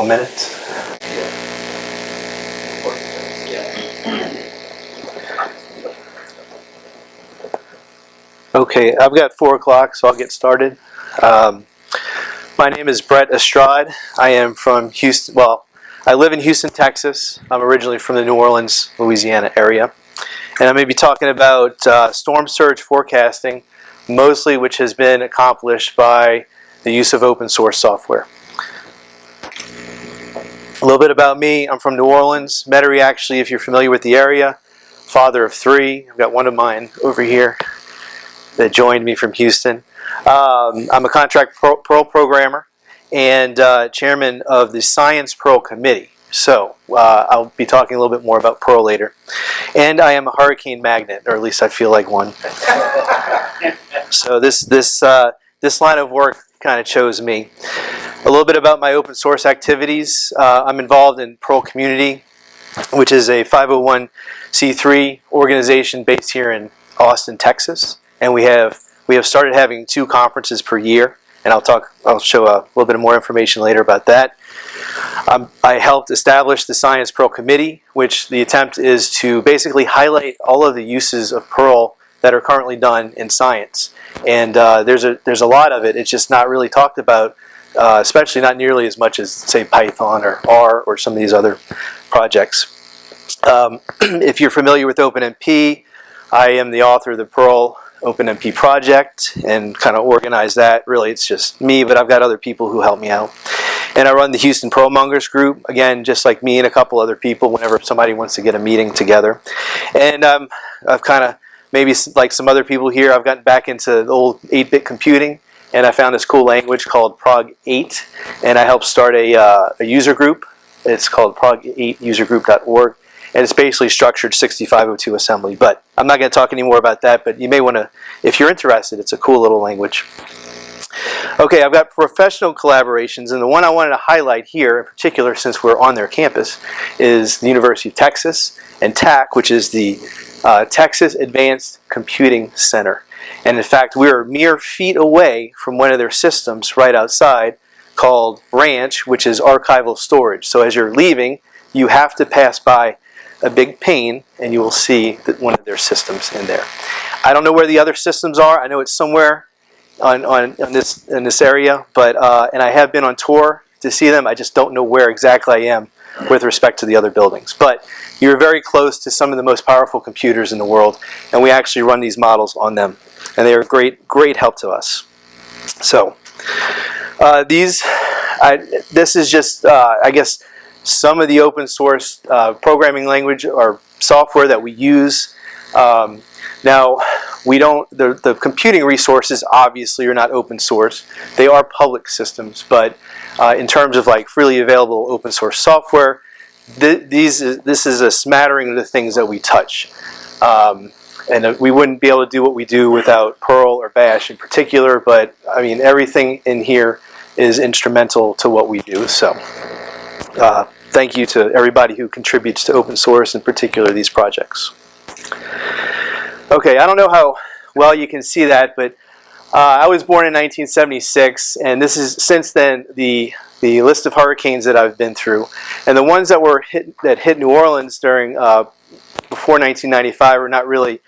minutes. Okay, I've got 4 o'clock, so I'll get started. My name is Brett Estrade. I am from Houston. Well, I live in Houston, Texas. I'm originally from the New Orleans, Louisiana area. And I'm going to be talking about storm surge forecasting, mostly which has been accomplished by the use of open source software. A little bit about me. I'm from New Orleans. Metairie, actually, if you're familiar with the area, father of 3. I've got one of mine over here that joined me from Houston. I'm a contract Perl programmer and chairman of the Science Perl Committee. So I'll be talking a little bit more about Perl later. And I am a hurricane magnet, or at least I feel like one. So this line of work kind of chose me. A little bit about my open source activities. I'm involved in Perl Community, which is a 501c3 organization based here in Austin, Texas. And we have started having 2 conferences per year, and I'll show a little bit more information later about that. I helped establish the Science Perl Committee, which the attempt is to basically highlight all of the uses of Perl that are currently done in science. And there's a lot of it. It's just not really talked about, especially not nearly as much as, say, Python or R or some of these other projects. If you're familiar with OpenMP, I am the author of the Perl OpenMP project and kind of organize that. Really, it's just me, but I've got other people who help me out. And I run the Houston Perlmongers group, again, just like me and a couple other people whenever somebody wants to get a meeting together. And I've kind of, maybe like some other people here, I've gotten back into the old 8-bit computing, and I found this cool language called Prog8, and I helped start a user group. It's called prog8usergroup.org. And it's basically structured 6502 assembly. But I'm not going to talk any more about that, but you may want to, if you're interested, it's a cool little language. Okay, I've got professional collaborations, and the one I wanted to highlight here, in particular, since we're on their campus, is the University of Texas and TAC, which is the Texas Advanced Computing Center. And in fact, we're mere feet away from one of their systems right outside called Ranch, which is archival storage. So as you're leaving, you have to pass by a big pane, and you will see that one of their systems in there. I don't know where the other systems are. I know it's somewhere in this area, but and I have been on tour to see them. I just don't know where exactly I am with respect to the other buildings. But you're very close to some of the most powerful computers in the world, and we actually run these models on them, and they are great help to us. So this is just I guess some of the open source programming language or software that we use. Now, the computing resources obviously are not open source. They are public systems, but in terms of like freely available open source software, this is a smattering of the things that we touch. And we wouldn't be able to do what we do without Perl or Bash in particular, but I mean, everything in here is instrumental to what we do. So thank you to everybody who contributes to open source, in particular these projects. Okay, I don't know how well you can see that, but I was born in 1976, and this is since then the list of hurricanes that I've been through, and the ones that hit New Orleans during before 1995 are not really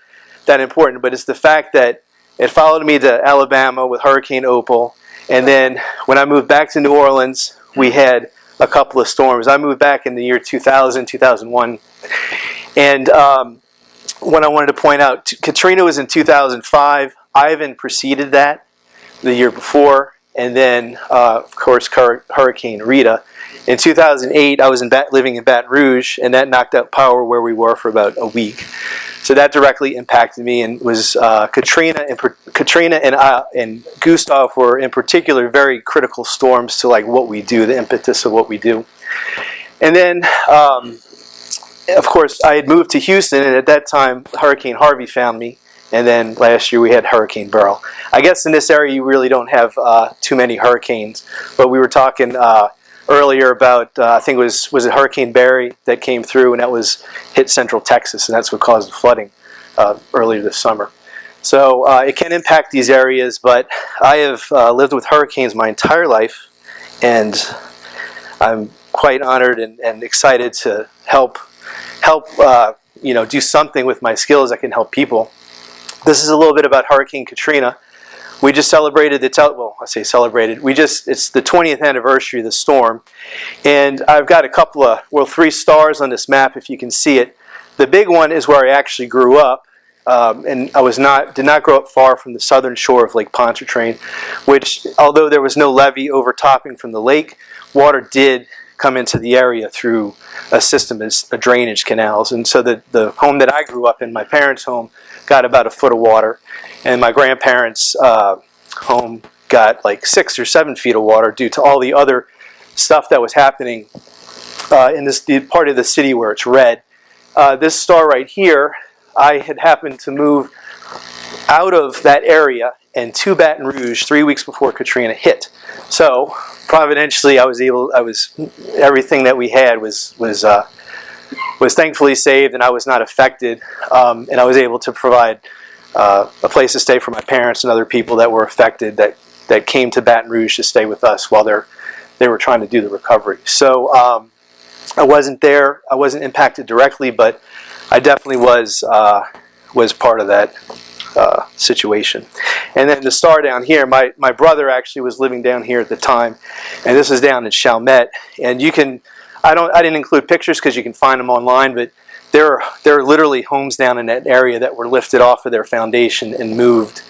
that important, but it's the fact that it followed me to Alabama with Hurricane Opal, and then when I moved back to New Orleans, we had a couple of storms. I moved back in the year 2000, 2001, and what I wanted to point out, Katrina was in 2005. Ivan preceded that the year before, and then of course Hurricane Rita. In 2008, I was living in Baton Rouge, and that knocked out power where we were for about a week. So that directly impacted me, and was Katrina and Gustav were in particular very critical storms to like what we do, the impetus of what we do. And then of course, I had moved to Houston, and at that time, Hurricane Harvey found me. And then last year, we had Hurricane Beryl. I guess in this area, you really don't have too many hurricanes. But we were talking earlier about, I think was it Hurricane Barry that came through, and that hit central Texas, and that's what caused the flooding earlier this summer. So it can impact these areas, but I have lived with hurricanes my entire life, and I'm quite honored and excited to help do something with my skills that can help people. This is a little bit about Hurricane Katrina. We just celebrated it's the 20th anniversary of the storm, and I've got a couple of, 3 stars on this map if you can see it. The big one is where I actually grew up, and I did not grow up far from the southern shore of Lake Pontchartrain, which, although there was no levee overtopping from the lake, water did come into the area through a system of drainage canals. And so the home that I grew up in, my parents' home, got about a foot of water, and my grandparents' home got like 6 or 7 feet of water due to all the other stuff that was happening in this part of the city where it's red. This star right here, I had happened to move out of that area and to Baton Rouge 3 weeks before Katrina hit. So providentially, everything that we had was thankfully saved, and I was not affected, and I was able to provide a place to stay for my parents and other people that were affected that came to Baton Rouge to stay with us while they were trying to do the recovery. So I wasn't there. I wasn't impacted directly, but I definitely was part of that situation. And then the star down here, my brother actually was living down here at the time, and this is down in Chalmette. And you can, I didn't include pictures because you can find them online, but there are literally homes down in that area that were lifted off of their foundation and moved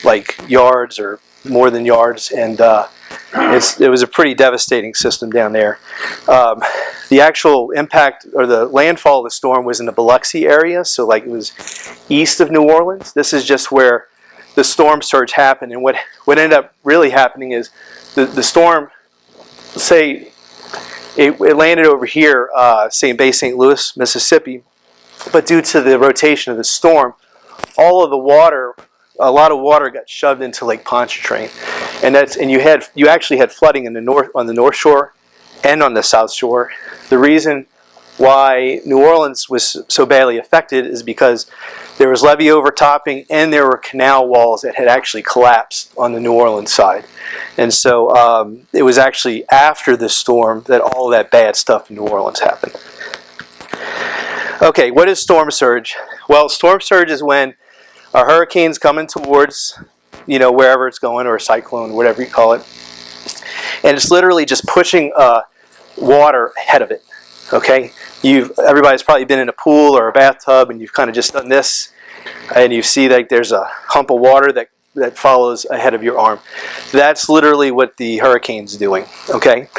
like yards or more than yards, and it was a pretty devastating system down there. The actual impact or the landfall of the storm was in the Biloxi area, so like it was east of New Orleans. This is just where the storm surge happened, and what ended up really happening is the storm, say it landed over here, say in Bay St. Louis, Mississippi, but due to the rotation of the storm, all of the water, a lot of water got shoved into Lake Pontchartrain, and you actually had flooding on the North Shore and on the South Shore. The reason why New Orleans was so badly affected is because there was levee overtopping and there were canal walls that had actually collapsed on the New Orleans side. And so it was actually after the storm that all of that bad stuff in New Orleans happened. Okay, what is storm surge? Well, storm surge is when a hurricane's coming towards, wherever it's going, or a cyclone, whatever you call it, and it's literally just pushing water ahead of it. Okay, everybody's probably been in a pool or a bathtub, and you've kind of just done this, and you see that there's a hump of water that follows ahead of your arm. That's literally what the hurricane's doing. Okay,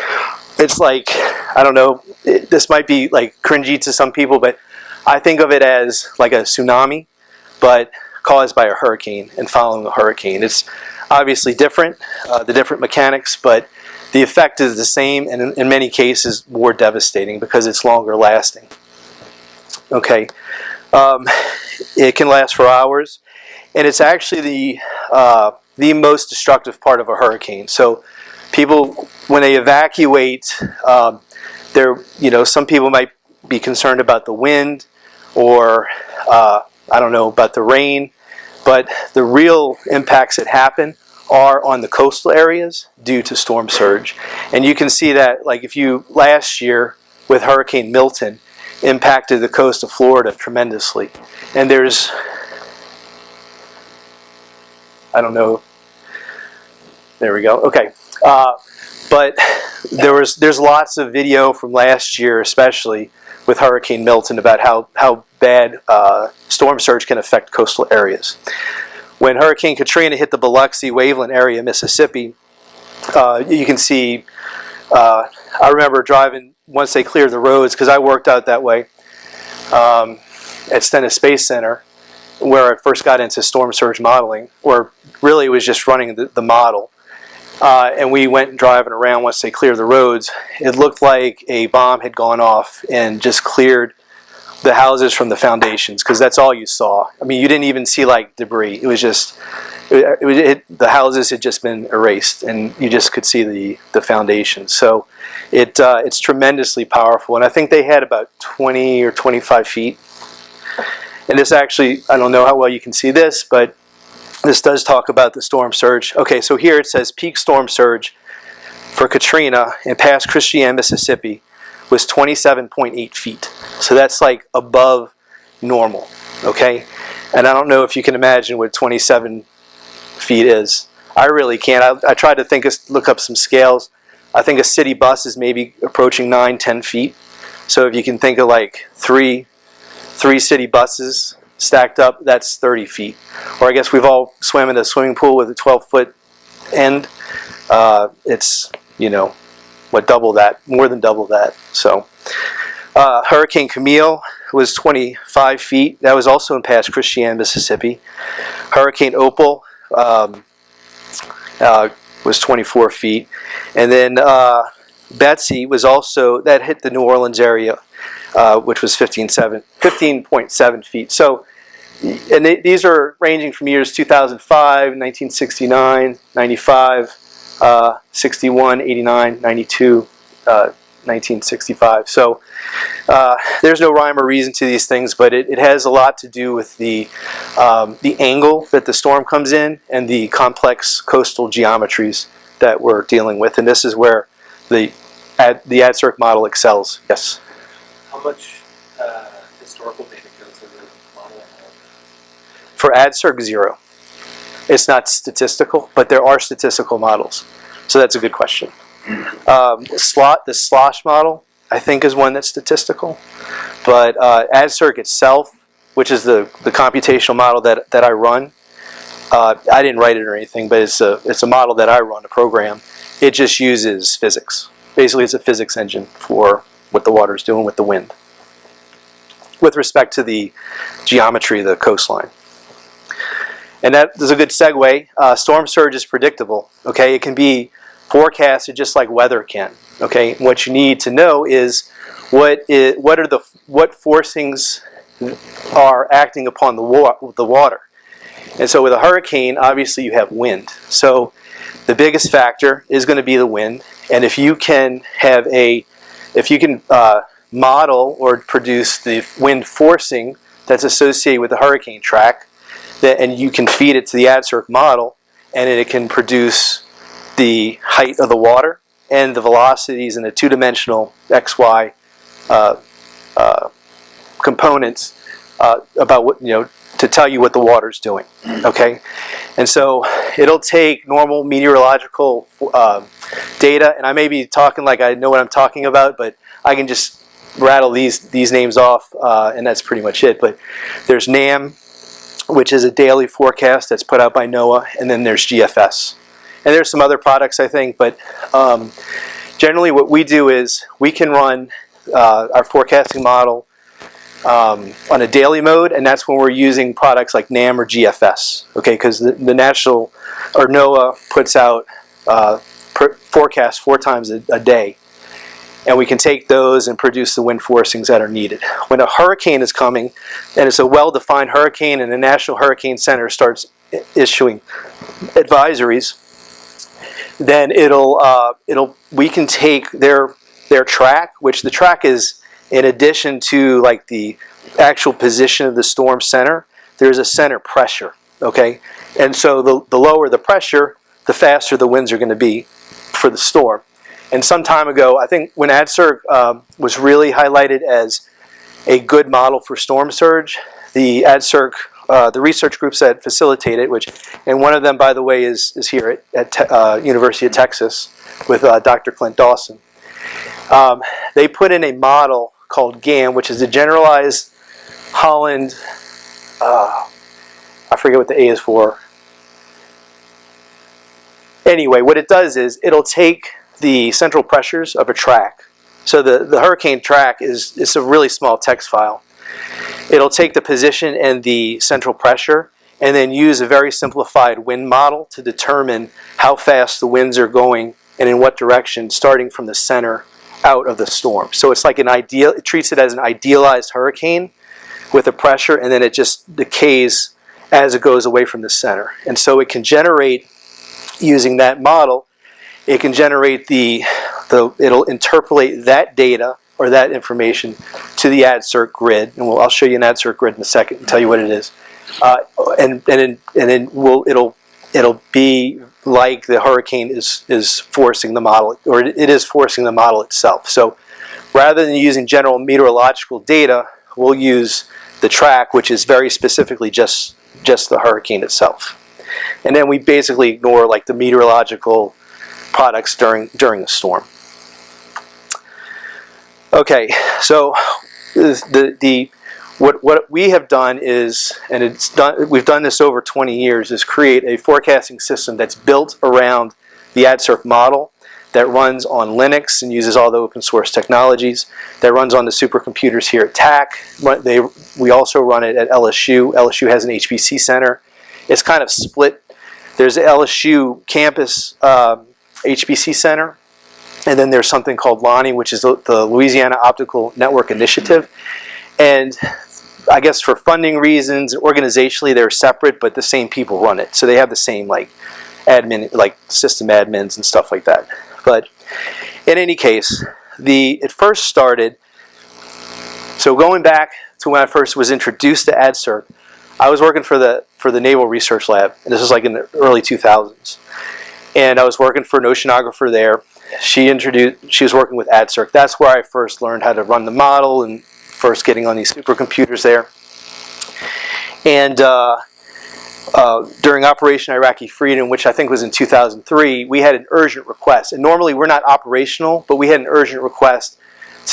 it's like, I don't know, this might be like cringy to some people, but I think of it as like a tsunami, but caused by a hurricane and following a hurricane. It's obviously different, the different mechanics, but the effect is the same, and in many cases more devastating because it's longer lasting. Okay, it can last for hours, and it's actually the most destructive part of a hurricane. So people, when they evacuate, some people might be concerned about the wind, or I don't know, about the rain, but the real impacts that happen are on the coastal areas due to storm surge. And you can see that, like, last year with Hurricane Milton impacted the coast of Florida tremendously. And I don't know, there we go, okay. But there's lots of video from last year, especially with Hurricane Milton, about how bad storm surge can affect coastal areas. When Hurricane Katrina hit the Biloxi, Waveland area, Mississippi, you can see, I remember driving once they cleared the roads, because I worked out that way at Stennis Space Center, where I first got into storm surge modeling, or really it was just running the model. And we went driving around once they cleared the roads. It looked like a bomb had gone off and just cleared the houses from the foundations, because that's all you saw. I mean, you didn't even see like debris. It was just, the houses had just been erased, and you just could see the foundations. So it's tremendously powerful, and I think they had about 20 or 25 feet. And this actually, I don't know how well you can see this, but this does talk about the storm surge. Okay, so here it says peak storm surge for Katrina in past Christian, Mississippi was 27.8 feet. So that's like above normal, okay? And I don't know if you can imagine what 27 feet is. I really can't. I tried to look up some scales. I think a city bus is maybe approaching 9-10 feet. So if you can think of like three city buses stacked up, that's 30 feet. Or I guess we've all swam in a swimming pool with a 12-foot end. It's, you know, what, double that, more than double that. So Hurricane Camille was 25 feet. That was also in past Christian, Mississippi. Hurricane Opal was 24 feet. And then Betsy was also, that hit the New Orleans area, which was 15.7 feet. So, and these are ranging from years 2005, 1969, 95, 61, 89, 92, 1965. So there's no rhyme or reason to these things, but it has a lot to do with the angle that the storm comes in and the complex coastal geometries that we're dealing with. And this is where the AdCirc model excels. Yes? How much historical data goes into the model? For AdCirc, 0. It's not statistical, but there are statistical models. So that's a good question. The slosh model, I think, is one that's statistical. But AdCirc itself, which is the computational model that I run, I didn't write it or anything, but it's a model that I run, a program. It just uses physics. Basically, it's a physics engine for what the water is doing with the wind, with respect to the geometry of the coastline. And that is a good segue. Storm surge is predictable. Okay, it can be forecasted just like weather can. Okay, what you need to know is what forcings are acting upon the water. And so with a hurricane, obviously you have wind. So the biggest factor is going to be the wind. And if you can model or produce the wind forcing that's associated with the hurricane track, and you can feed it to the AdCirc model, and it can produce the height of the water and the velocities in the two-dimensional XY components about what, to tell you what the water's doing. Okay, and so it'll take normal meteorological data, and I may be talking like I know what I'm talking about, but I can just rattle these names off, and that's pretty much it. But there's NAM, which is a daily forecast that's put out by NOAA, and then there's GFS. And there's some other products, I think, but generally what we do is we can run our forecasting model on a daily mode, and that's when we're using products like NAM or GFS, okay, because the national, or NOAA puts out forecasts 4 times a day, and we can take those and produce the wind forcings that are needed. When a hurricane is coming, and it's a well-defined hurricane, and the National Hurricane Center starts issuing advisories, then we can take their track, which the track is in addition to like the actual position of the storm center, there's a center pressure, okay? And so the lower the pressure, the faster the winds are going to be for the storm. And some time ago, I think when AdCirc was really highlighted as a good model for storm surge, the AdCirc, the research groups that facilitate it, and one of them, by the way, is here at University of Texas with Dr. Clint Dawson. They put in a model called GAM, which is a generalized Holland, I forget what the A is for. Anyway, what it does is it'll take the central pressures of a track. So the hurricane track it's a really small text file. It'll take the position and the central pressure and then use a very simplified wind model to determine how fast the winds are going and in what direction, starting from the center out of the storm. So it's like it treats it as an idealized hurricane with a pressure, and then it just decays as it goes away from the center. And so it can generate, using that model, it can generate it'll interpolate that data or that information to the AdCirc grid, and I'll show you an AdCirc grid in a second and tell you what it is. And then it'll be like the hurricane is forcing the model, or it is forcing the model itself. So rather than using general meteorological data, we'll use the track, which is very specifically just the hurricane itself. And then we basically ignore like the meteorological products during the storm. Okay, so what we have done is, and we've done this over 20 years, is create a forecasting system that's built around the AdCirc model, that runs on Linux and uses all the open source technologies, that runs on the supercomputers here at TAC. We also run it at LSU. LSU has an HPC center. It's kind of split. There's the LSU campus HPC center, and then there's something called LONI, which is the Louisiana Optical Network Initiative. And I guess for funding reasons, organizationally they're separate, but the same people run it. So they have the same like admin, like system admins and stuff like that. But in any case, it first started, so going back to when I first was introduced to AdCirc, I was working for the Naval Research Lab, and this was like in the early 2000s. And I was working for an oceanographer there. She was working with AdCirc. That's where I first learned how to run the model and first getting on these supercomputers there. And during Operation Iraqi Freedom, which I think was in 2003, we had an urgent request. And normally we're not operational, but we had an urgent request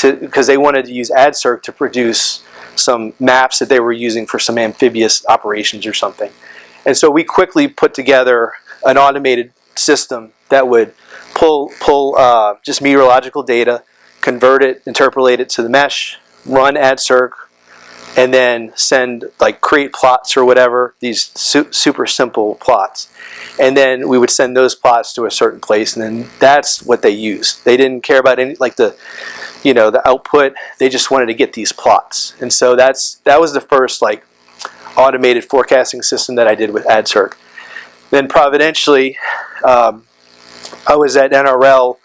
because they wanted to use AdCirc to produce some maps that they were using for some amphibious operations or something. And so we quickly put together an automated system that would pull just meteorological data, convert it, interpolate it to the mesh, run AdCirc, and then create plots or whatever, these super simple plots. And then we would send those plots to a certain place, and then that's what they used. They didn't care about any, like the output. They just wanted to get these plots. And so that was the first like automated forecasting system that I did with AdCirc. Then providentially, I was at NRL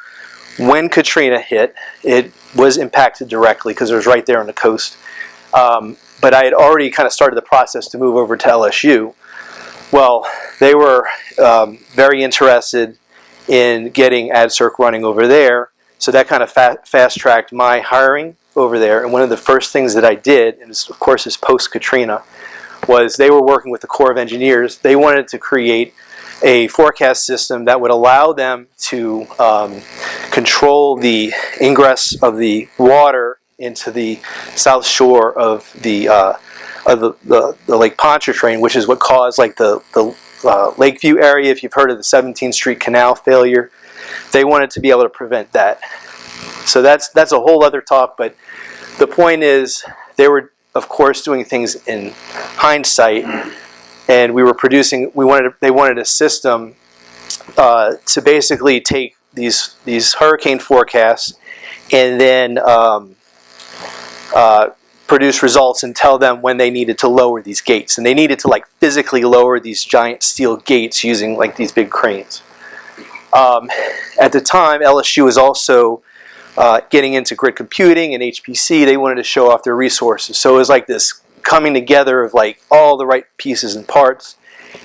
when Katrina hit. It was impacted directly because it was right there on the coast. But I had already kind of started the process to move over to LSU. Well, they were very interested in getting AdCirc running over there, so that kind of fast-tracked my hiring over there. And one of the first things that I did, and of course is post-Katrina, was they were working with the Corps of Engineers. They wanted to create a forecast system that would allow them to control the ingress of the water into the south shore of the Lake Pontchartrain, which is what caused like the Lakeview area. If you've heard of the 17th Street Canal failure, they wanted to be able to prevent that. So that's a whole other talk. But the point is, they were of course doing things in hindsight, and we were producing. They wanted a system to basically take these hurricane forecasts and then produce results and tell them when they needed to lower these gates. And they needed to like physically lower these giant steel gates using like these big cranes. At the time, LSU was also getting into grid computing and HPC. They wanted to show off their resources. So it was like this coming together of like all the right pieces and parts.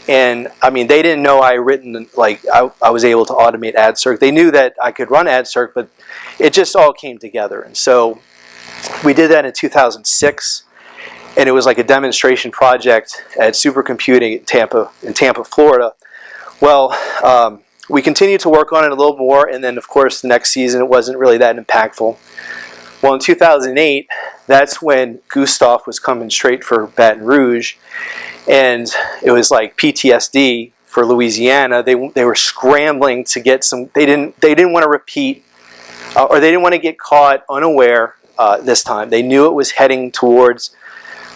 And I mean, they didn't know I was able to automate AdCirc. They knew that I could run AdCirc, but it just all came together. And so we did that in 2006, and it was like a demonstration project at supercomputing in Tampa, Florida. Well, we continued to work on it a little more, and then of course the next season it wasn't really that impactful. Well, in 2008, that's when Gustav was coming straight for Baton Rouge, and it was like PTSD for Louisiana. They were scrambling to get some. They didn't want to repeat, or they didn't want to get caught unaware this time. They knew it was heading towards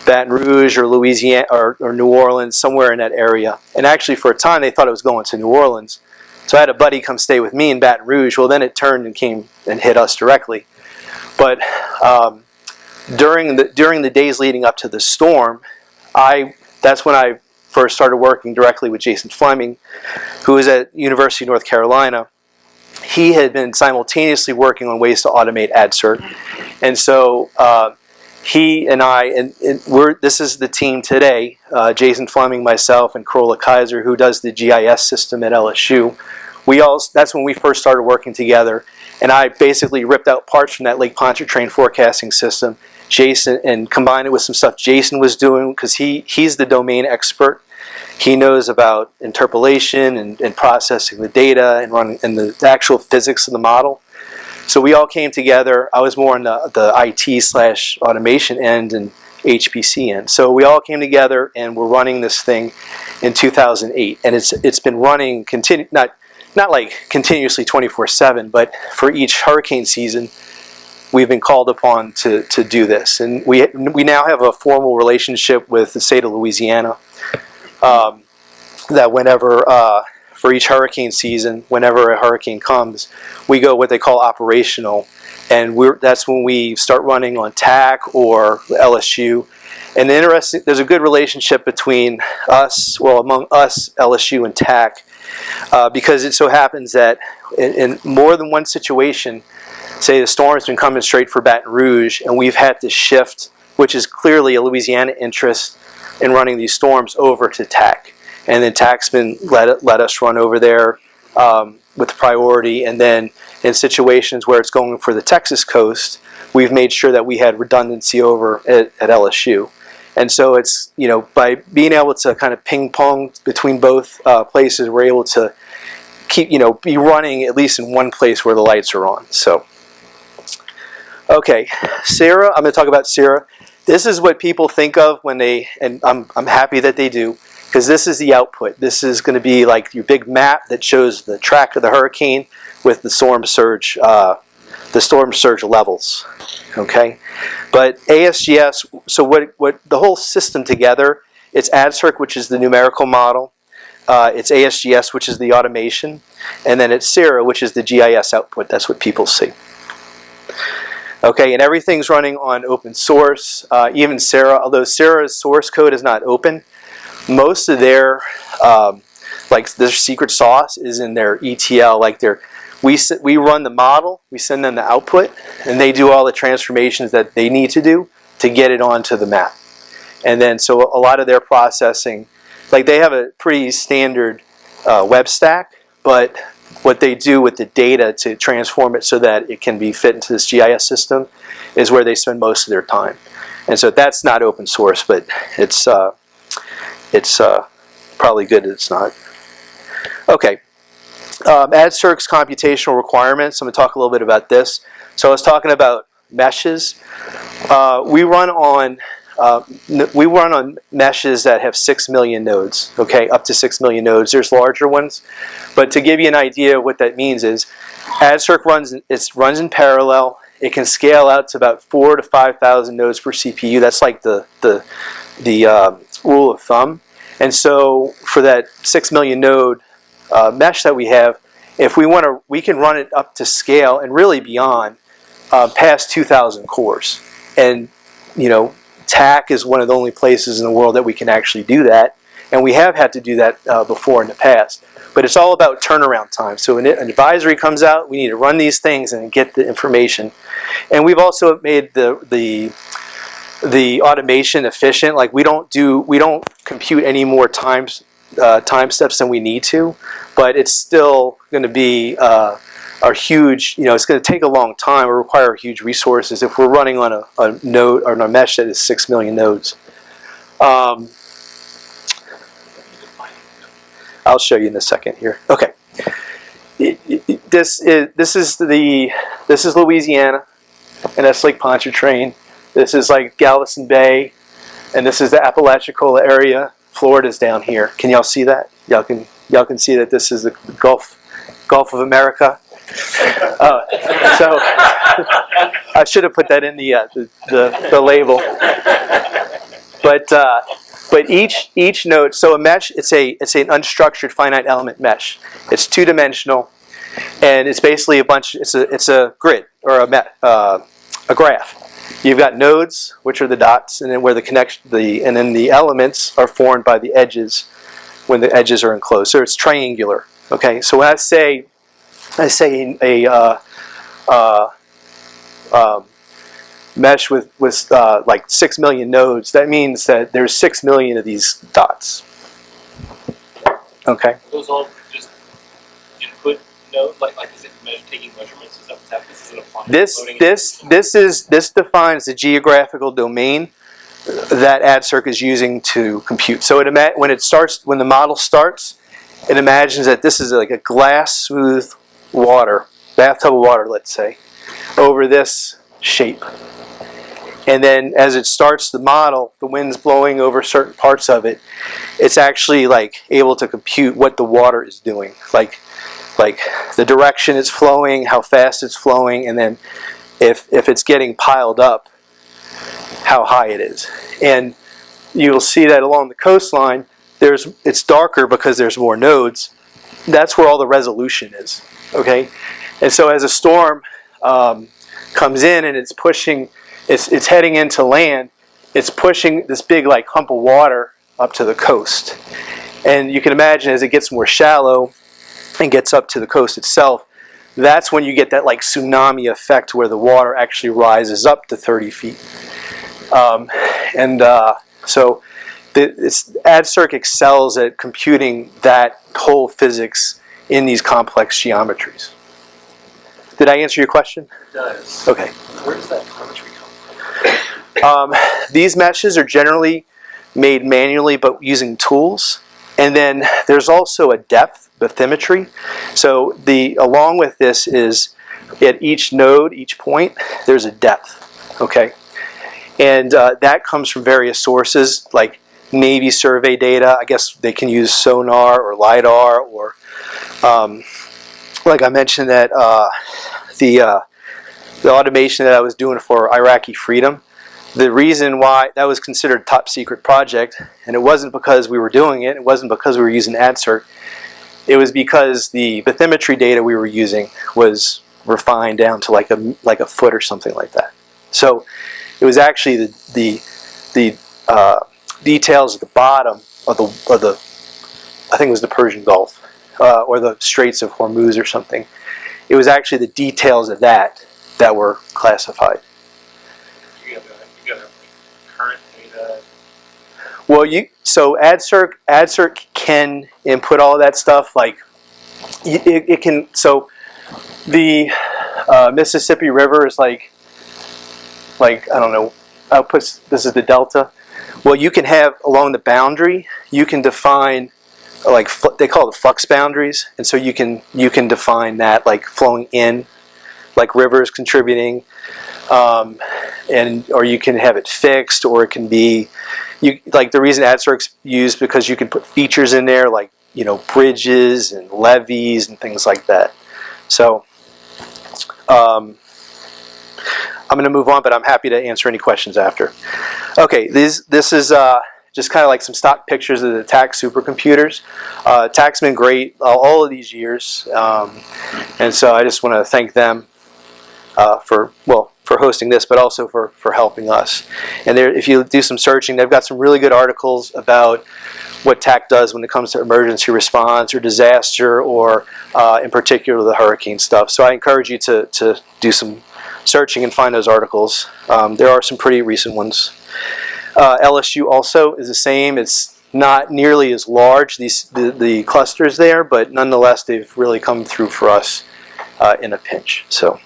Baton Rouge or Louisiana or New Orleans, somewhere in that area. And actually, for a time, they thought it was going to New Orleans. So I had a buddy come stay with me in Baton Rouge. Well, then it turned and came and hit us directly. But during the days leading up to the storm, that's when I first started working directly with Jason Fleming, who was at University of North Carolina. He had been simultaneously working on ways to automate AdCirc, and so he and I, and this is the team today, Jason Fleming, myself, and Corolla Kaiser, who does the GIS system at LSU. That's when we first started working together, and I basically ripped out parts from that Lake Pontchartrain forecasting system, Jason, and combined it with some stuff Jason was doing, because he's the domain expert. He knows about interpolation and processing the data and the actual physics of the model. So we all came together. I was more on the IT/automation end and HPC end. So we all came together and we're running this thing in 2008, and it's been running not like continuously 24/7, but for each hurricane season, we've been called upon to do this, and we now have a formal relationship with the state of Louisiana. That whenever for each hurricane season, whenever a hurricane comes, we go what they call operational, and that's when we start running on TAC or LSU. And there's a good relationship between us, among us, LSU and TAC, because it so happens that in more than one situation, say the storm's been coming straight for Baton Rouge, and we've had to shift, which is clearly a Louisiana interest in running these storms, over to TAC. And then TAC's been let us run over there with priority. And then in situations where it's going for the Texas coast, we've made sure that we had redundancy over at LSU. And so it's, by being able to kind of ping pong between both places, we're able to keep, be running at least in one place where the lights are on. So, okay, Sarah, I'm going to talk about Sarah. This is what people think of when and I'm happy that they do, because this is the output. This is going to be like your big map that shows the track of the hurricane with the storm surge levels. Okay, but ASGS. So what the whole system together? It's AdCirc, which is the numerical model. It's ASGS, which is the automation, and then it's Sarah, which is the GIS output. That's what people see. Okay, and everything's running on open source. Even Sarah, although Sarah's source code is not open, most of their their secret sauce is in their ETL. We run the model, we send them the output, and they do all the transformations that they need to do to get it onto the map. And then so a lot of their processing, they have a pretty standard web stack, but what they do with the data to transform it so that it can be fit into this GIS system is where they spend most of their time. And so that's not open source, but it's probably good that it's not. Okay, AdCirc's computational requirements. I'm going to talk a little bit about this. So I was talking about meshes. We run on meshes that have 6 million nodes. Okay, up to 6 million nodes. There's larger ones, but to give you an idea of what that means is, AdCirc runs in parallel. It can scale out to about 4,000 to 5,000 nodes per CPU. That's like the rule of thumb. And so for that 6 million node mesh that we have, if we want to, we can run it up to scale and really beyond, past 2,000 cores. And TAC is one of the only places in the world that we can actually do that, and we have had to do that before in the past. But it's all about turnaround time. So when an advisory comes out, we need to run these things and get the information. And we've also made the automation efficient. We don't compute any more time steps than we need to, but it's still going to be are huge. It's going to take a long time or require huge resources if we're running on a node or on a mesh that is 6 million nodes. I'll show you in a second here. Okay, this is Louisiana, and that's Lake Pontchartrain. This is like Galveston Bay, and this is the Apalachicola area. Florida's down here. Can y'all see that? Y'all can see that this is the Gulf of America. So I should have put that in the label. But each node, so a mesh, it's an unstructured finite element mesh. It's two-dimensional, and it's basically it's a grid or a graph. You've got nodes, which are the dots, and then where and then the elements are formed by the edges when the edges are enclosed. So it's triangular. Okay, so when I say mesh with like 6 million nodes, that means that there's 6 million of these dots. Okay. Are those all just input node? Like is it taking measurements? Is that what's happening? Is it applying? This defines the geographical domain that AdCirc is using to compute. So when the model starts, it imagines that this is like a glass smooth water, bathtub of water, let's say, over this shape. And then as it starts the model, the wind's blowing over certain parts of it. It's actually like able to compute what the water is doing, like the direction it's flowing, how fast it's flowing, and then if it's getting piled up, how high it is. And you'll see that along the coastline, it's darker because there's more nodes. That's where all the resolution is. Okay, and so as a storm comes in and it's pushing, it's heading into land, it's pushing this big like hump of water up to the coast. And you can imagine as it gets more shallow and gets up to the coast itself, that's when you get that like tsunami effect where the water actually rises up to 30 feet. So AdCirc excels at computing that whole physics in these complex geometries. Did I answer your question? It does. Okay. Where does that geometry come from? These meshes are generally made manually but using tools. And then there's also a depth bathymetry. So along with this is at each node, each point, there's a depth. Okay. And that comes from various sources like Navy survey data. I guess they can use sonar or LiDAR, or like I mentioned that the automation that I was doing for Iraqi freedom. The reason why that was considered a top secret project, and it wasn't because we were doing it, it wasn't because we were using AdCirc, it was because the bathymetry data we were using was refined down to like a foot or something like that. So it was actually the details at the bottom of the I think it was the Persian Gulf or the Straits of Hormuz or something. It was actually the details of that were classified. You got current data. Well, so AdCirc can input all of that stuff. Like it can. So the Mississippi River is like I don't know. This is the delta. Well, you can have along the boundary. You can define like they call it flux boundaries, and so you can define that like flowing in, like rivers contributing, or you can have it fixed, or it can be like the reason AdCirc's used because you can put features in there like bridges and levees and things like that. So I'm going to move on, but I'm happy to answer any questions after. Okay, this is just kind of like some stock pictures of the TAC supercomputers. TAC's been great all of these years, and so I just want to thank them for hosting this, but also for helping us. And if you do some searching, they've got some really good articles about what TAC does when it comes to emergency response or disaster, or in particular the hurricane stuff. So I encourage you to do some searching and find those articles. There are some pretty recent ones. LSU also is the same. It's not nearly as large, the clusters there, but nonetheless they've really come through for us in a pinch. So,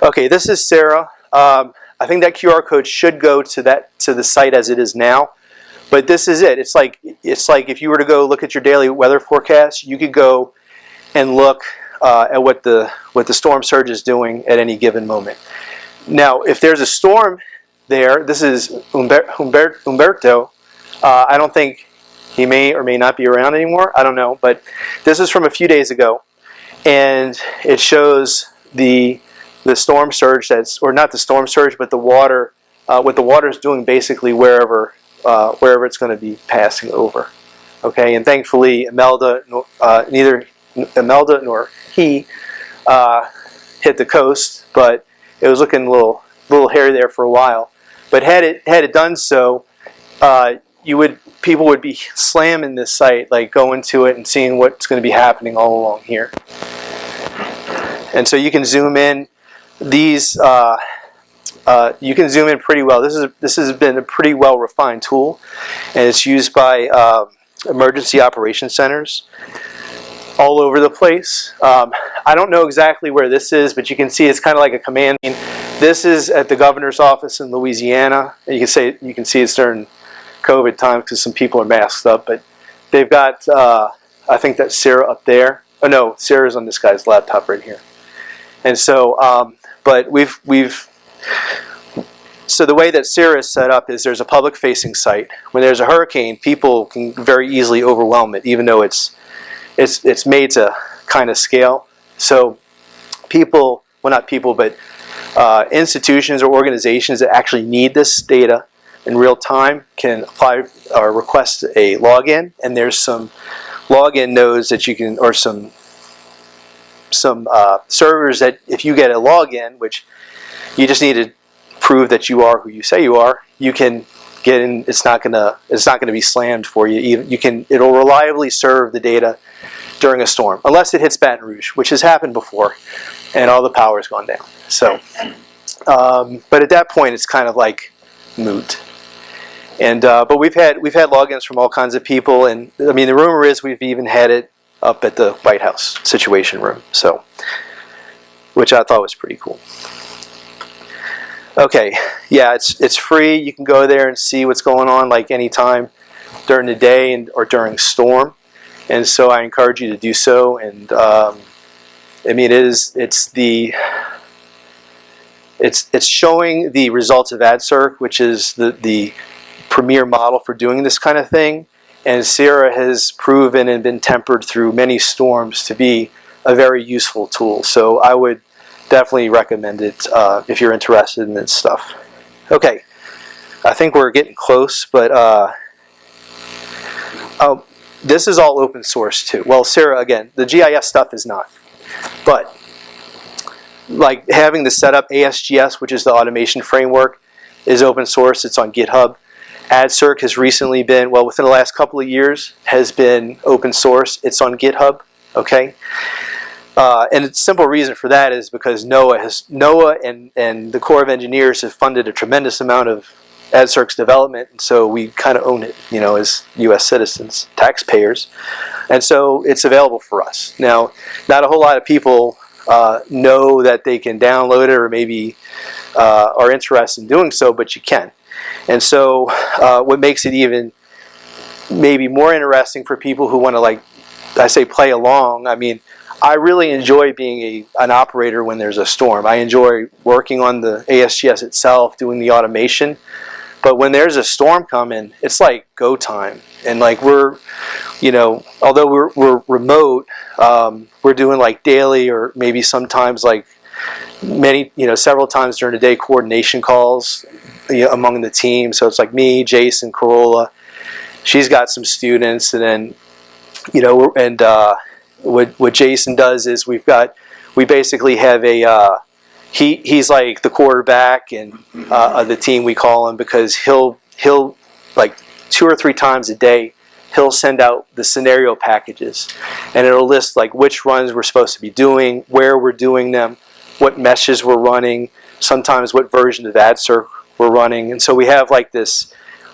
okay, this is Sarah. I think that QR code should go to the site as it is now. But this is it. It's like if you were to go look at your daily weather forecast, you could go and look at what the storm surge is doing at any given moment. Now, if there's a storm there, this is Umberto. I don't think he may or may not be around anymore. I don't know, but this is from a few days ago, and it shows the storm surge or not the storm surge, but the water. What the water is doing basically wherever it's going to be passing over. Okay, and thankfully neither Imelda nor he hit the coast, but it was looking a little hairy there for a while. But had it done so, people would be slamming this site, like going to it and seeing what's going to be happening all along here. And so you can zoom in these you can zoom in pretty well. This has been a pretty well refined tool, and it's used by emergency operations centers all over the place. I don't know exactly where this is, but you can see it's kind of like a command. This is at the governor's office in Louisiana. And you can see it's during COVID time because some people are masked up, but they've got I think that's Sarah up there. Oh no, Sarah's on this guy's laptop right here. And so, but so the way that Sarah is set up is there's a public-facing site. When there's a hurricane, people can very easily overwhelm it, even though it's made to kind of scale. So people, well not people, but institutions or organizations that actually need this data in real time can apply or request a login, and there's some login nodes that you can, or some servers that if you get a login, which you just need to prove that you are who you say you are, you can get in. It's not gonna be slammed for you. Even it'll reliably serve the data during a storm, unless it hits Baton Rouge, which has happened before, and all the power's gone down. So, but at that point, it's kind of like moot. And but we've had logins from all kinds of people, and I mean the rumor is we've even had it up at the White House Situation Room, so which I thought was pretty cool. Okay, yeah, it's free. You can go there and see what's going on like anytime during the day or during storm, and so I encourage you to do so. And I mean it's showing the results of AdCirc, which is the premier model for doing this kind of thing, and Sierra has proven and been tempered through many storms to be a very useful tool. So I would definitely recommend it if you're interested in this stuff. Okay, I think we're getting close, but this is all open source too. Well, Sarah, again, the GIS stuff is not, but like having the setup, ASGS, which is the automation framework, is open source. It's on GitHub. AdCirc has recently been, well, within the last couple of years, has been open source. It's on GitHub, okay? And the simple reason for that is because NOAA and the Corps of Engineers have funded a tremendous amount of AdCirc's development, and so we kind of own it, you know, as U.S. citizens, taxpayers, and so it's available for us. Now, not a whole lot of people know that they can download it or maybe are interested in doing so, but you can. And so what makes it even maybe more interesting for people who want to, like I say, play along. I mean, I really enjoy being an operator when there's a storm. I enjoy working on the ASGS itself, doing the automation. But when there's a storm coming, it's like go time. And like we're, you know, although we're remote, we're doing like daily or maybe sometimes like several times during the day coordination calls among the team. So it's like me, Jason, Corolla. She's got some students, and then what Jason does is we basically have he's like the quarterback and of the team, we call him, because he'll like 2 or 3 times a day he'll send out the scenario packages, and it'll list like which runs we're supposed to be doing, where we're doing them, what meshes we're running, sometimes what version of AdCirc we're running. And so we have like this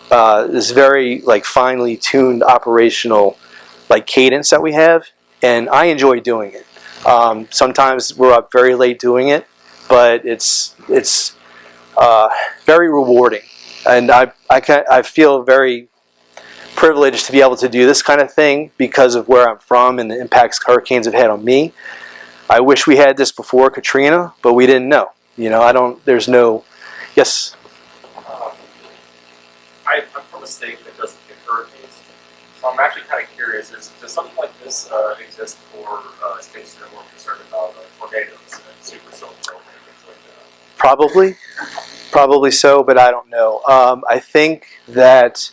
very like finely tuned operational like cadence that we have, and I enjoy doing it. Sometimes we're up very late doing it, but it's very rewarding, and I feel very privileged to be able to do this kind of thing because of where I'm from and the impacts hurricanes have had on me. I wish we had this before Katrina, but we didn't know. You know, there's no, yes? I'm from a state that doesn't get hurricanes, so I'm actually kind of curious, does something like this exist for states that are more concerned about tornadoes and supercell and things like that? Probably so, but I don't know. I think that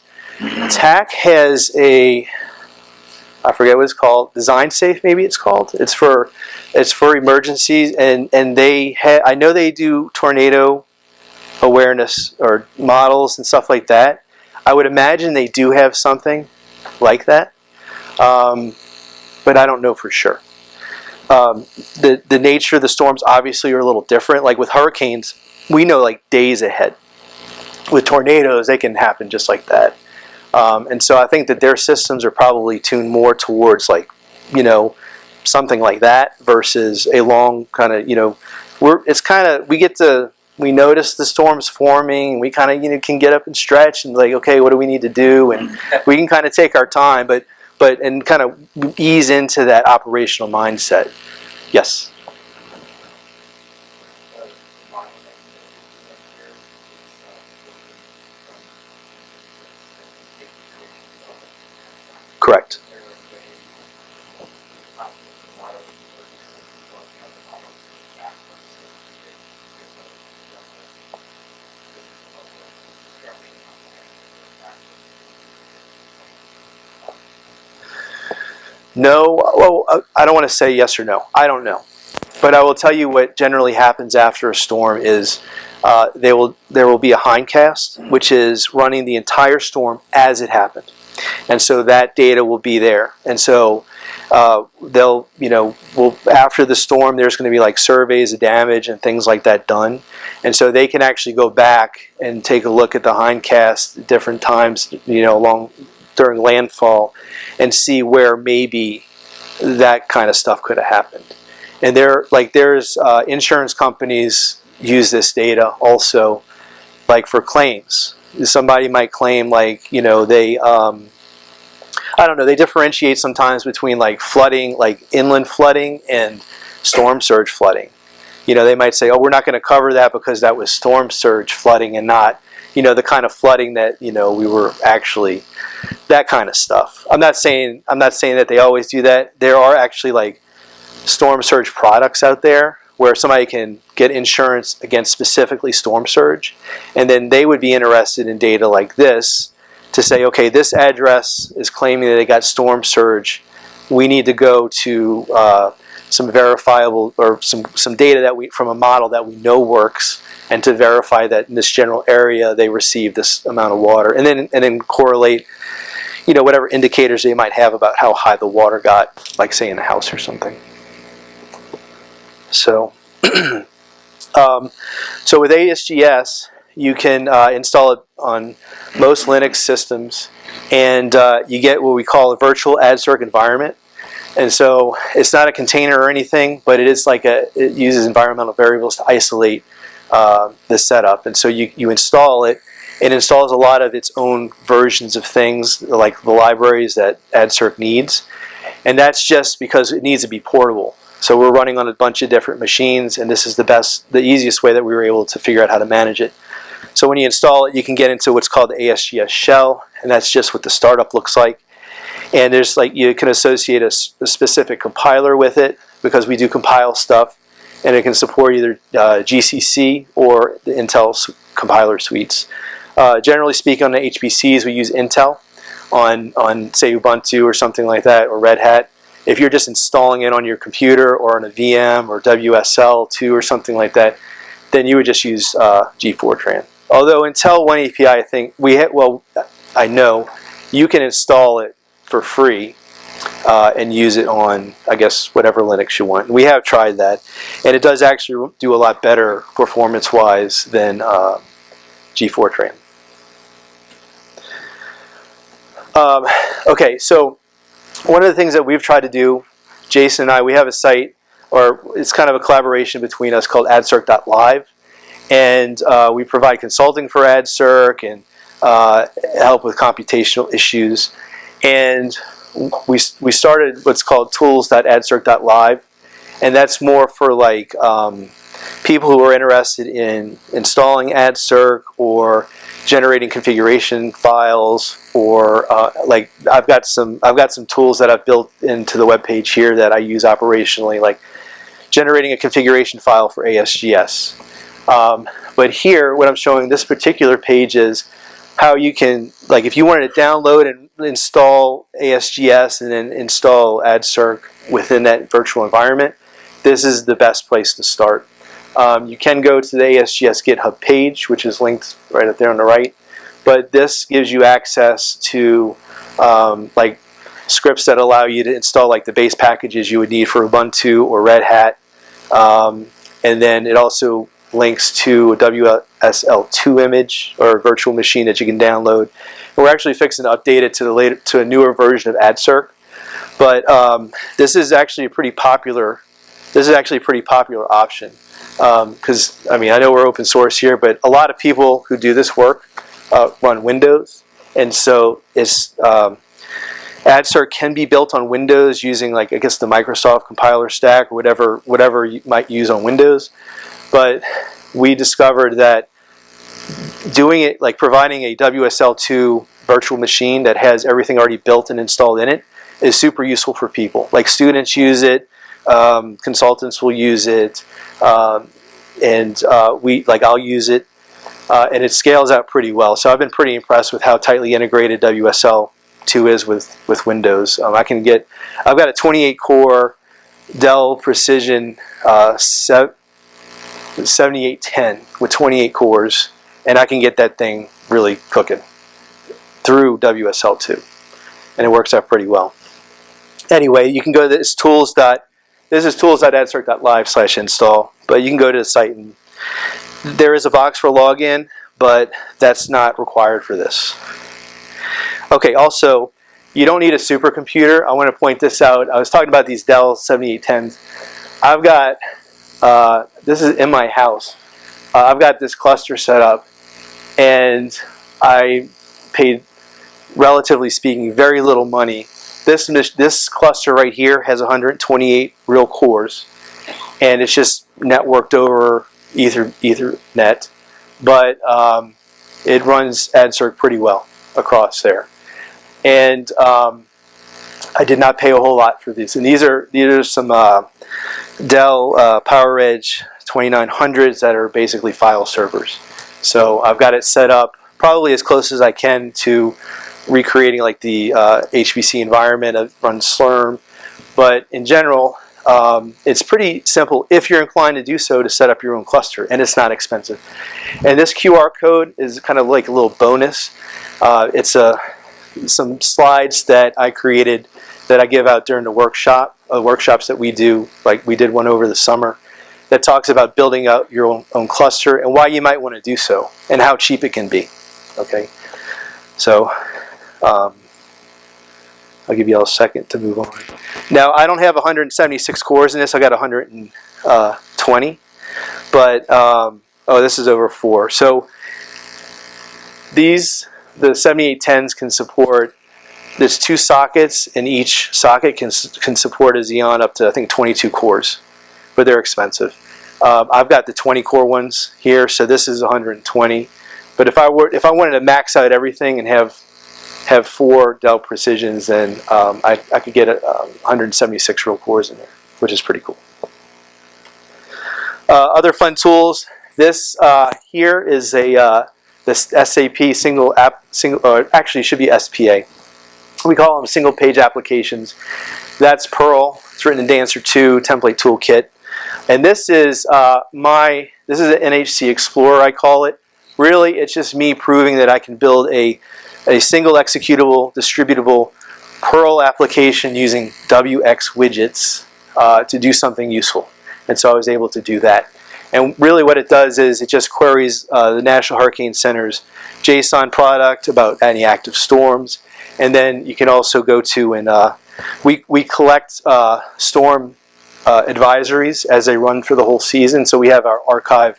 TAC has I forget what it's called, Design Safe maybe it's called. It's for emergencies, and I know they do tornado awareness or models and stuff like that. I would imagine they do have something like that, but I don't know for sure. the nature of the storms obviously are a little different. Like with hurricanes, we know like days ahead. With tornadoes, they can happen just like that. And so I think that their systems are probably tuned more towards like, you know, something like that versus a long kind of, you know, we notice the storms forming, and we kind of, you know, can get up and stretch and like, okay, what do we need to do? And we can kind of take our time, but and kind of ease into that operational mindset. Yes. Correct. No, well, I don't want to say yes or no. I don't know. But I will tell you what generally happens after a storm is there will be a hindcast, which is running the entire storm as it happened. And so that data will be there. And so they'll, you know, after the storm, there's going to be like surveys of damage and things like that done. And so they can actually go back and take a look at the hindcast at different times, you know, during landfall, and see where maybe that kind of stuff could have happened. And there's insurance companies use this data also, like for claims. Somebody might claim like, you know, they I don't know, they differentiate sometimes between like flooding, like inland flooding and storm surge flooding. You know, they might say, oh, we're not going to cover that because that was storm surge flooding and not, you know, the kind of flooding that, you know, we were actually, that kind of stuff. I'm not saying that they always do that. There are actually like storm surge products out there where somebody can get insurance against specifically storm surge, and then they would be interested in data like this to say, okay, this address is claiming that they got storm surge. We need to go to some verifiable or some data that from a model that we know works, and to verify that in this general area they received this amount of water, and then correlate, you know, whatever indicators they might have about how high the water got, like say in a house or something. So, so with ASGS, you can install it on most Linux systems, and you get what we call a virtual AdCirc environment. And so it's not a container or anything, but it is like it uses environmental variables to isolate the setup. And so you install it. It installs a lot of its own versions of things, like the libraries that AdCirc needs. And that's just because it needs to be portable. So we're running on a bunch of different machines, and this is the easiest way that we were able to figure out how to manage it. So when you install it, you can get into what's called the ASGS shell, and that's just what the startup looks like. And there's like, you can associate a specific compiler with it, because we do compile stuff, and it can support either GCC or the Intel compiler suites. Generally speaking, on the HPCs, we use Intel on say Ubuntu or something like that, or Red Hat. If you're just installing it on your computer or on a VM or WSL2 or something like that, then you would just use G4tran. Although Intel One API, I think I know you can install it for free and use it on, I guess, whatever Linux you want. We have tried that, and it does actually do a lot better performance-wise than G4tran. Okay, so one of the things that we've tried to do, Jason and I, we have a site, or it's kind of a collaboration between us called adcirc.live, and we provide consulting for AdCirc and help with computational issues. And we started what's called tools.adcirc.live, and that's more for like people who are interested in installing AdCirc or generating configuration files, or like I've got some tools that I've built into the web page here that I use operationally, like generating a configuration file for ASGS. But here, what I'm showing this particular page is how you can, like, if you wanted to download and install ASGS and then install AdCirc within that virtual environment, this is the best place to start. You can go to the ASGS GitHub page, which is linked right up there on the right, but this gives you access to like scripts that allow you to install like the base packages you would need for Ubuntu or Red Hat. And then it also links to a WSL2 image or virtual machine that you can download. And we're actually fixing to update it to a newer version of AdCirc. But this is actually a pretty popular option, because I mean, I know we're open source here, but a lot of people who do this work run Windows, and so it's AdCirc can be built on Windows using, like, I guess the Microsoft compiler stack or whatever you might use on Windows. But we discovered that doing it, like providing a WSL2 virtual machine that has everything already built and installed in it, is super useful for people. Like students use it, consultants will use it, and I'll use it, and it scales out pretty well. So I've been pretty impressed with how tightly integrated WSL2 is with Windows. I've got a 28 core Dell Precision 7810 with 28 cores, and I can get that thing really cooking through WSL2, and it works out pretty well. Anyway, you can go to this tools.adcirc.live/install, but you can go to the site, and there is a box for login, but that's not required for this. Okay, also, you don't need a supercomputer. I want to point this out. I was talking about these Dell 7810s. I've got, this is in my house. I've got this cluster set up, and I paid, relatively speaking, very little money. This cluster right here has 128 real cores, and it's just networked over Ethernet, but it runs AdCirc pretty well across there. And I did not pay a whole lot for these. And these are some Dell PowerEdge 2900s that are basically file servers. So I've got it set up probably as close as I can to recreating like the HPC environment. It runs Slurm, but in general, it's pretty simple if you're inclined to do so, to set up your own cluster, and it's not expensive. And this QR code is kind of like a little bonus. It's some slides that I created that I give out during the workshops that we do. Like we did one over the summer that talks about building out your own cluster and why you might want to do so and how cheap it can be. Okay, so I'll give you all a second to move on. Now, I don't have 176 cores in this. I got 120, but oh, this is over 4. So the 7810s can support, there's 2 sockets, and each socket can support a Xeon up to, I think, 22 cores, but they're expensive. I've got the 20 core ones here, so this is 120. But if I wanted to max out everything and have 4 Dell Precisions, then I could get 176 real cores in there, which is pretty cool. Other fun tools. This here is this SAP actually it should be SPA. We call them single page applications. That's Perl. It's written in Dancer 2 template toolkit. And this is an NHC Explorer, I call it. Really, it's just me proving that I can build a single executable, distributable Perl application using WX widgets to do something useful. And so I was able to do that. And really what it does is it just queries the National Hurricane Center's JSON product about any active storms. And then you can also go to and we collect storm advisories as they run for the whole season. So we have our archive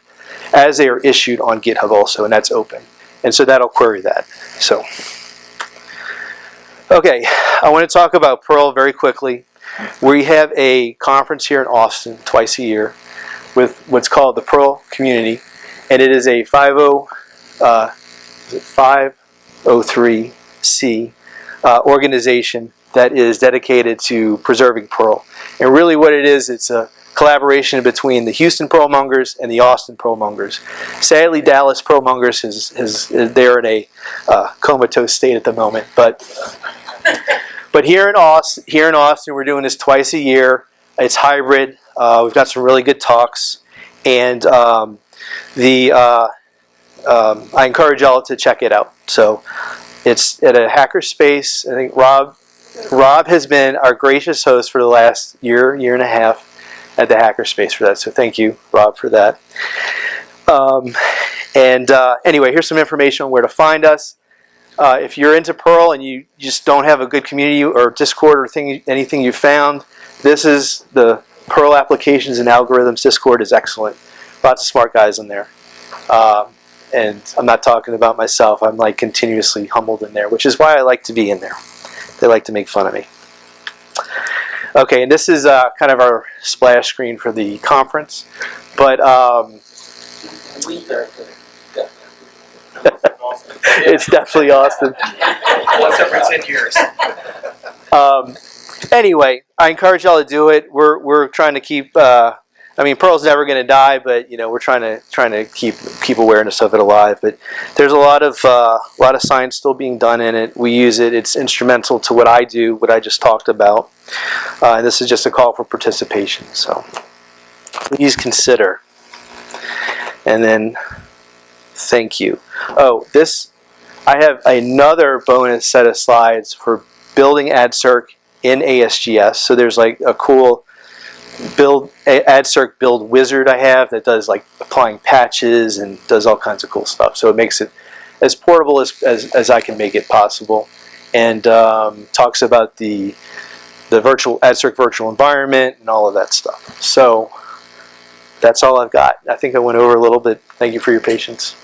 as they are issued on GitHub also, and that's open. And so that'll query that. So, okay, I want to talk about Perl very quickly. We have a conference here in Austin twice a year with what's called the Perl Community, and it is a 503c organization that is dedicated to preserving Perl. And really what it is, it's a collaboration between the Houston Perlmongers and the Austin Perlmongers. Sadly, Dallas Perlmongers they're in a comatose state at the moment, but here in Austin, we're doing this twice a year. It's hybrid. We've got some really good talks, and I encourage y'all to check it out. So it's at a hackerspace. I think Rob Rob has been our gracious host for the last year and a half at the Hackerspace for that. So thank you, Rob, for that. Anyway, here's some information on where to find us. If you're into Perl and you just don't have a good community or Discord or anything you found, this is the Perl Applications and Algorithms Discord is excellent. Lots of smart guys in there. And I'm not talking about myself. I'm like continuously humbled in there, which is why I like to be in there. They like to make fun of me. Okay, and this is kind of our splash screen for the conference. But it's definitely Austin. Once every 10 years. Anyway, I encourage y'all to do it. We're trying to keep. Pearl's never going to die, but we're trying to keep awareness of it alive. But there's a lot of science still being done in it. We use it. It's instrumental to what I do, what I just talked about. And this is just a call for participation. So please consider. And then thank you. Oh, I have another bonus set of slides for building AdCirc in ASGS. So there's like a cool AdCirc build wizard I have that does like applying patches and does all kinds of cool stuff. So it makes it as portable as I can make it possible, and talks about the virtual AdCirc virtual environment and all of that stuff. So that's all I've got. I think I went over a little bit. Thank you for your patience.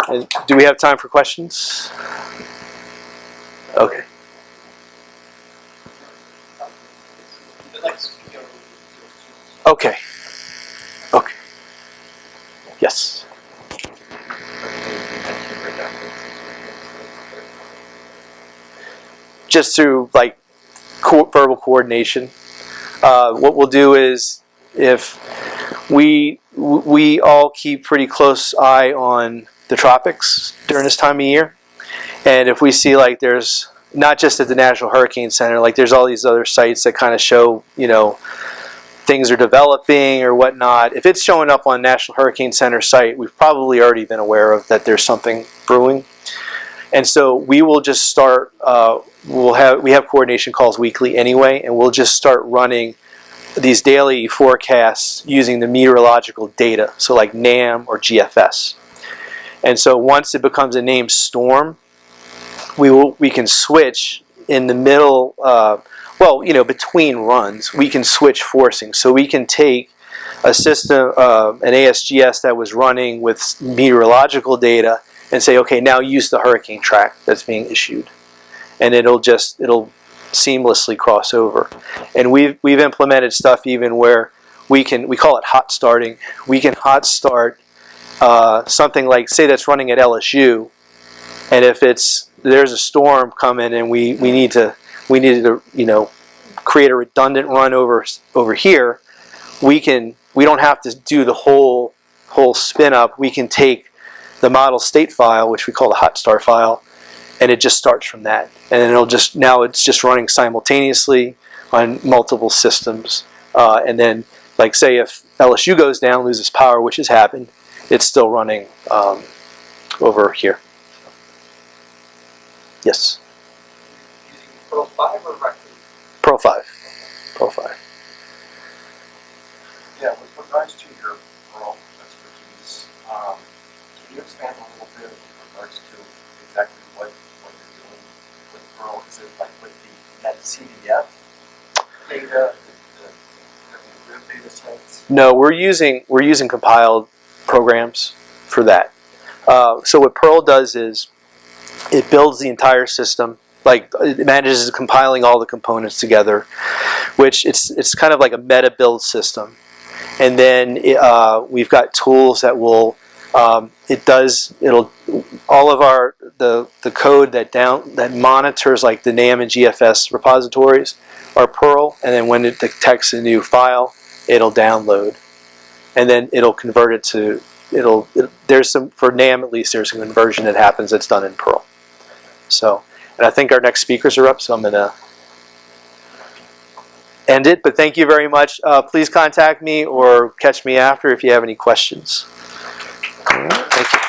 And do we have time for questions? Okay. Okay. Okay. Yes. Just through like verbal coordination. What we'll do is, if we all keep pretty close eye on the tropics during this time of year, and if we see like there's not just at the National Hurricane Center, like there's all these other sites that kind of show things are developing or whatnot. If it's showing up on National Hurricane Center site, we've probably already been aware of that there's something brewing. And so we will just start, we have coordination calls weekly anyway, and we'll just start running these daily forecasts using the meteorological data, so like NAM or GFS. And so once it becomes a named storm, we can switch in the middle, between runs, we can switch forcing. So we can take a system, an ASGS that was running with meteorological data, and say, okay, now use the hurricane track that's being issued, and it'll seamlessly cross over. And we've implemented stuff even where we call it hot starting. We can hot start something like, say, that's running at LSU, and if there's a storm coming and we needed to create a redundant run over here, we don't have to do the whole spin up. We can take the model state file, which we call the hot start file, and it just starts from that, and then now it's just running simultaneously on multiple systems, and then like say if LSU goes down, loses power, which has happened, it's still running over here. Yes. Using Pro 5 or Rector? Pro 5. Pro 5. Yeah, with regards to your Perl expertise, can you expand a little bit with regards to exactly what you're doing with Perl? Is it like with that CDF data, the grid data sets? No, we're using compiled programs for that. So what Perl does is it builds the entire system. Like it manages compiling all the components together, which it's kind of like a meta build system. And then we've got tools that will all of the code that monitors like the NAM and GFS repositories are Perl, and then when it detects a new file, it'll download, and then it'll convert it to for NAM at least there's a conversion that happens that's done in Perl. So, and I think our next speakers are up, so I'm gonna end it. But thank you very much. Please contact me or catch me after if you have any questions. All right, thank you.